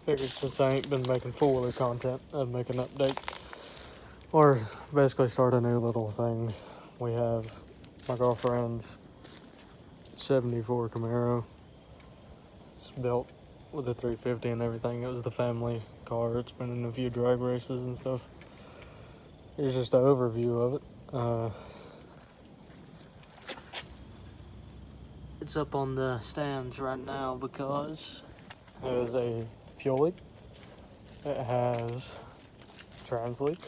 figured since I ain't been making full wheeler content, I'd make an update. Or basically start a new little thing. We have my girlfriend's 74 Camaro. It's built with a 350 and everything. It was the family car. It's been in a few drag races and stuff. Here's just an overview of it. It's up on the stands right now because it was a fuel leak. It has trans leak,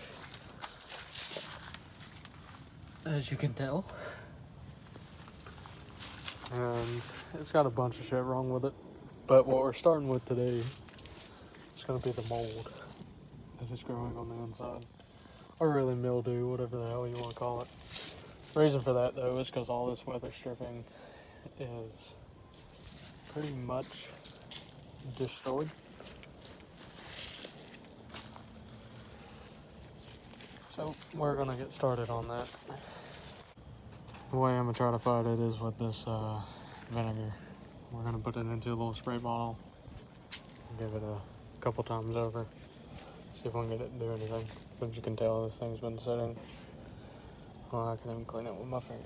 as you can tell, and it's got a bunch of shit wrong with it. But what we're starting with today is going to be the mold that is growing on the inside, or really mildew, whatever the hell you want to call it. The reason for that though is because all this weather stripping is pretty much destroyed. So we're gonna get started on that. The way I'm gonna try to fight it is with this vinegar. We're gonna put it into a little spray bottle, give it a couple times over, see if we can get it to do anything. But you can tell this thing's been sitting. Well, I can even clean it with my finger.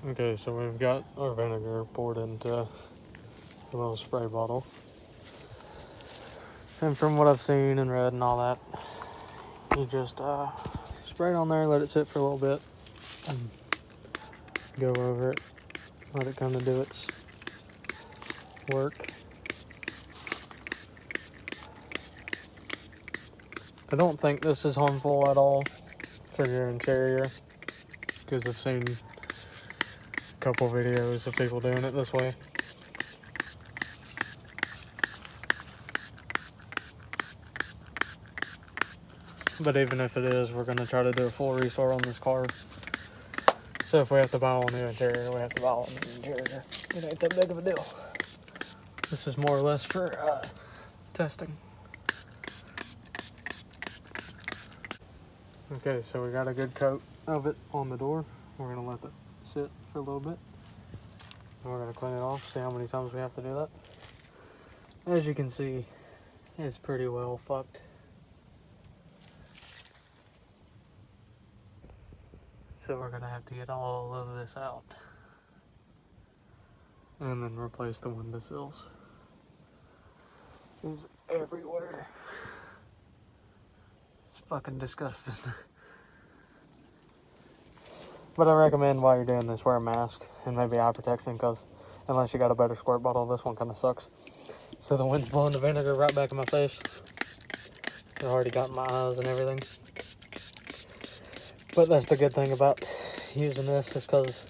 Okay, so we've got our vinegar poured into a little spray bottle. And from what I've seen and read and all that, you just spray it on there, let it sit for a little bit, and go over it, let it kind of do its work. I don't think this is harmful at all for your interior, because I've seen a couple videos of people doing it this way. But even if it is, we're going to try to do a full restore on this car. So if we have to buy all new interior, we have to buy all new interior. It ain't that big of a deal. This is more or less for testing. Okay, so we got a good coat of it on the door. We're going to let it sit for a little bit. And we're going to clean it off, see how many times we have to do that. As you can see, it's pretty well fucked. So we're going to have to get all of this out. And then replace the windowsills. It's everywhere. It's fucking disgusting. But I recommend while you're doing this, wear a mask and maybe eye protection, because unless you got a better squirt bottle, this one kind of sucks. So the wind's blowing the vinegar right back in my face. It already got in my eyes and everything. But that's the good thing about using this, is because,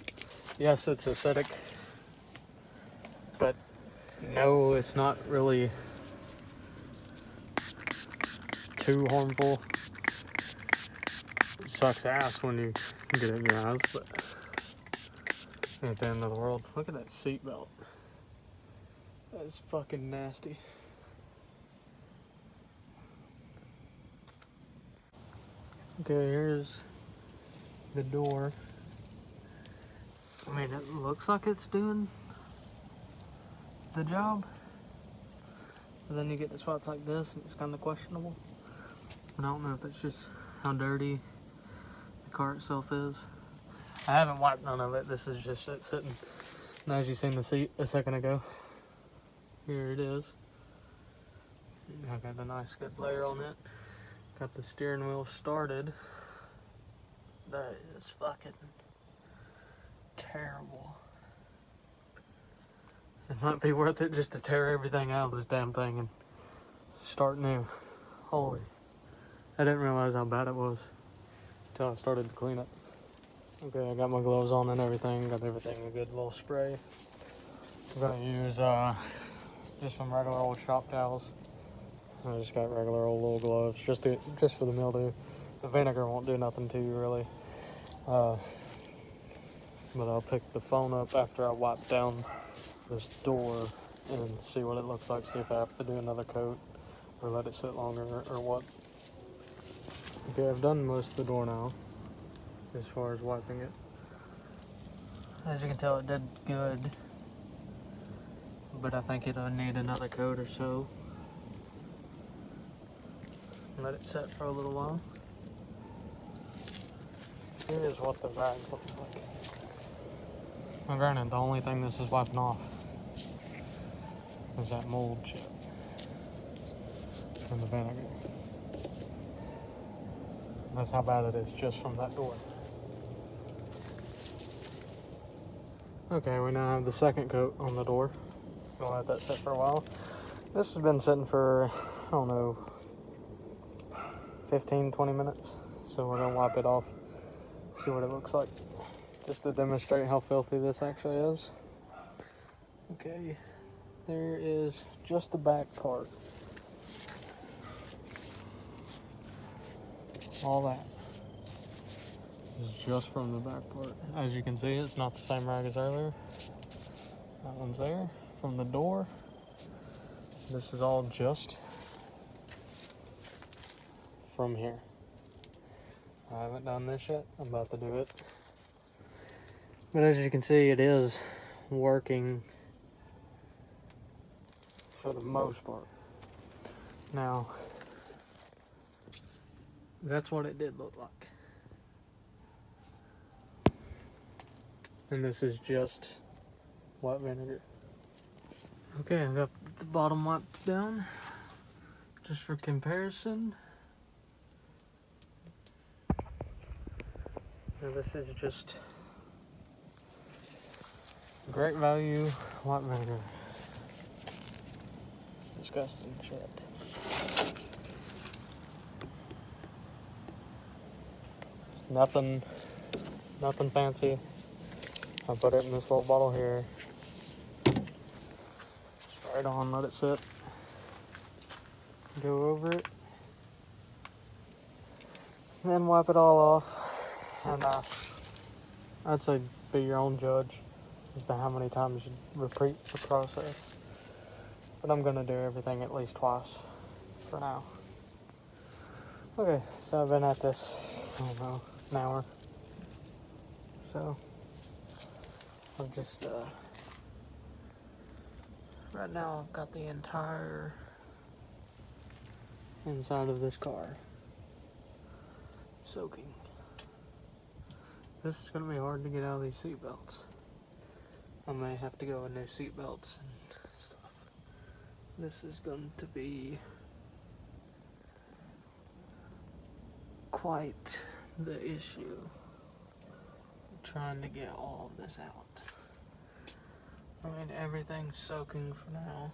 yes, it's acidic, but no, it's not really too harmful. It sucks ass when you get it in your eyes, but at the end of the world. Look at that seatbelt. That is fucking nasty. Okay, here's the door. I mean, it looks like it's doing the job, but then you get to spots like this and it's kind of questionable. And I don't know if that's just how dirty the car itself is. I haven't wiped none of it. This is just it sitting. And as you seen the seat a second ago, here it is. I got a nice good layer on it. Got the steering wheel started. That is fucking terrible. It might be worth it just to tear everything out of this damn thing and start new. Holy. I didn't realize how bad it was until I started to clean it. Okay, I got my gloves on and everything. Got everything a good little spray. I'm gonna use just some regular old shop towels. I just got regular old little gloves just for the mildew. The vinegar won't do nothing to you really. But I'll pick the phone up after I wipe down this door and see what it looks like. See if I have to do another coat or let it sit longer or what. Okay, I've done most of the door now as far as wiping it. As you can tell, it did good. but I think it'll need another coat or so. Let it set for a little while. Here's what the rag looks like. Now granted, the only thing this is wiping off is that mold chip and the vinegar. That's how bad it is just from that door. Okay, we now have the second coat on the door. Gonna let that sit for a while. This has been sitting for, I don't know, 15, 20 minutes. So we're gonna wipe it off, see what it looks like, just to demonstrate how filthy this actually is. Okay, there is just the back part. All that is just from the back part. As you can see, it's not the same rag as earlier. That one's there. From the door, this is all just from here. I haven't done this yet. I'm about to do it. But as you can see, it is working for the most part. Now, that's what it did look like. And this is just white vinegar. Okay, I've got the bottom wiped down, just for comparison. Now this is just great value white vinegar. Disgusting shit. Nothing fancy. I put it in this little bottle here. Spray it on, let it sit. Go over it. Then wipe it all off. And I'd say be your own judge as to how many times you repeat the process. But I'm gonna do everything at least twice for now. Okay, so I've been at this, I don't know, an hour. So I'll just right now I've got the entire inside of this car soaking. This is gonna be hard to get out of these seat belts. I may have to go with new seat belts and stuff. This is going to be quite the issue, trying to get all of this out. I mean, everything's soaking for now.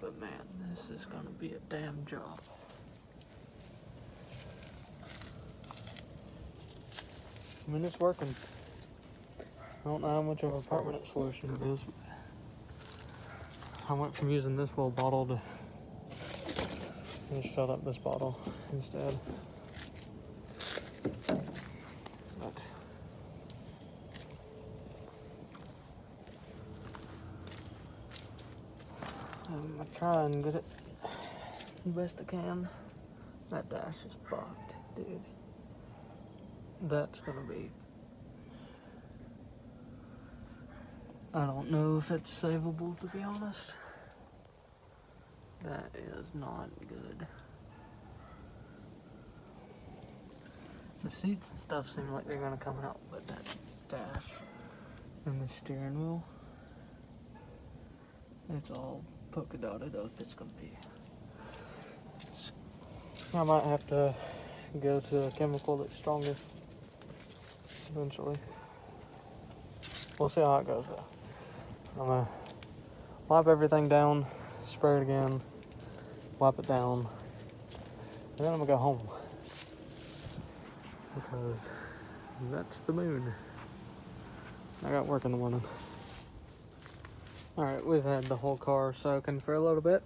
But man, this is gonna be a damn job. I mean, it's working. I don't know how much of a permanent solution it is. I went from using this little bottle to I just filled up this bottle instead. But I'm gonna try and get it the best I can. That dash is fucked, dude. That's gonna be, I don't know if it's savable, to be honest. That is not good. The seats and stuff seem like they're gonna come out, but that dash and the steering wheel, it's all polka dotted up. It's gonna be, I might have to go to a chemical that's stronger eventually. We'll see how it goes though. I'm gonna wipe everything down, spray it again, wipe it down, and then I'm gonna go home. Because that's the moon. I got work in the morning. Alright, we've had the whole car soaking for a little bit.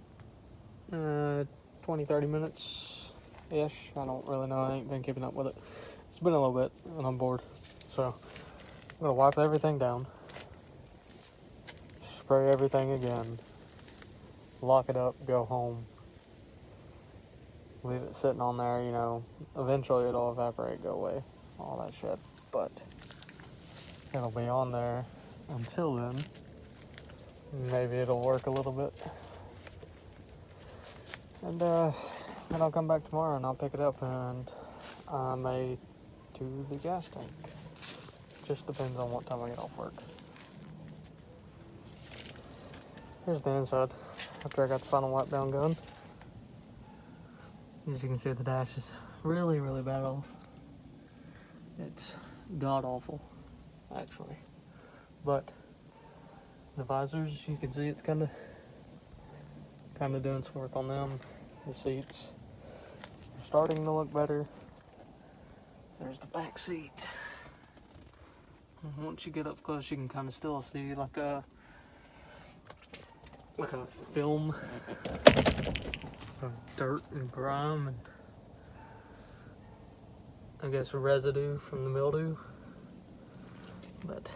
20-30 minutes-ish. I don't really know. I ain't been keeping up with it. It's been a little bit, and I'm bored. So, I'm going to wipe everything down. Spray everything again. Lock it up, go home. Leave it sitting on there, you know. Eventually it'll evaporate, go away. All that shit. But it'll be on there until then. Maybe it'll work a little bit. And then I'll come back tomorrow and I'll pick it up and I may do the gas tank. Just depends on what time I get off work. Here's the inside after I got the final wipe down gun. As you can see, the dash is really, really bad off. It's god awful, actually. But the visors, you can see it's kind of doing some work on them. The seats are starting to look better. There's the back seat. And once you get up close, you can kind of still see like a film of dirt and grime and I guess residue from the mildew. But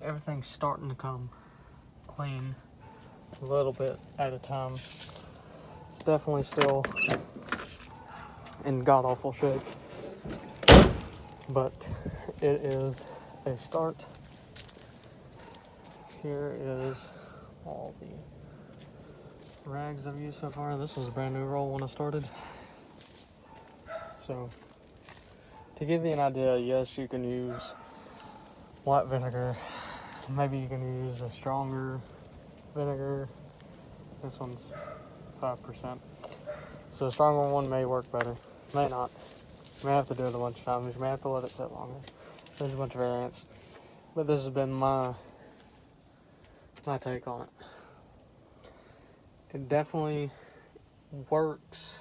everything's starting to come clean a little bit at a time. It's definitely still in god awful shape, but it is a start. Here is all the rags I've used so far. This was a brand new roll when I started. So to give you an idea, yes, you can use white vinegar. Maybe you can use a stronger vinegar. This one's 5%. So a stronger one may work better. May not. You may have to do it a bunch of times. You may have to let it sit longer. There's a bunch of variants. But this has been my take on it. It definitely works.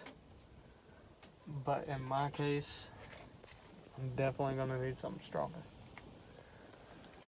But in my case, I'm definitely going to need something stronger.